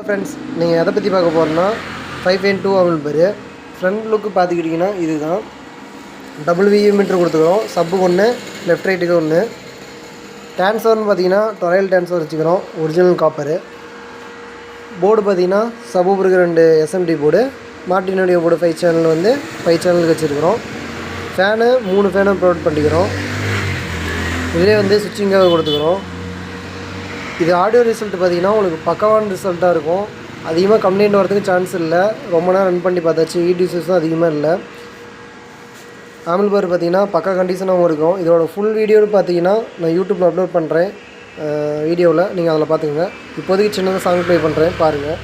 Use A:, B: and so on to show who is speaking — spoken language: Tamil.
A: ஃப்ரெண்ட்ஸ், நீங்கள் எதை பற்றி பார்க்க போகிறோன்னா 5.2 அப்படின்னு பேர். ஃப்ரண்ட் லுக்கு பார்த்துக்கிட்டிங்கன்னா இதுதான். டபுள் வியூ மீட்டர் கொடுத்துக்கிறோம். சப்பு ஒன்று, லெஃப்ட் ரைட்டுக்கு ஒன்று. ட்ரான்ஸ்ஃபர்னு பார்த்தீங்கன்னா டொரைல் ட்ரான்ஸ்ஃபர் வச்சுக்கிறோம், ஒரிஜினல் காப்பரு. போர்டு பார்த்தீங்கன்னா சப்பூப்பருக்கு 2 எஸ்எம்டி போர்டு, மார்டினுடைய போர்டு 5 சேனல் வந்து 5 சேனலுக்கு வச்சுருக்கிறோம். ஃபேனு 3 ஃபேனும் ப்ரொவைட் பண்ணிக்கிறோம். இதிலே வந்து சுவிட்சிங்காக கொடுத்துக்கிறோம். இது ஆடியோ ரிசல்ட் பார்த்திங்கன்னா உங்களுக்கு பக்காவான ரிசல்ட்டாக இருக்கும். அதிகமாக கம்ப்ளைண்ட் வரதுக்கு சான்ஸ் இல்லை. ரொம்ப நேரம் ரன் பண்ணி பார்த்தாச்சு, இடியூசஸும் அதிகமாக இல்லை. ஆம்பிள் பார் பார்த்திங்கன்னா பக்கா கண்டிஷனாகவும் இருக்கும். இதோட ஃபுல் வீடியோன்னு பார்த்தீங்கன்னா நான் யூடியூப்பில் அப்லோட் பண்ணுறேன் வீடியோவில், நீங்கள் அதில் பார்த்துக்கோங்க. இப்போதைக்கு சின்னதாக சாங் ப்ளே பண்ணுறேன், பாருங்கள்.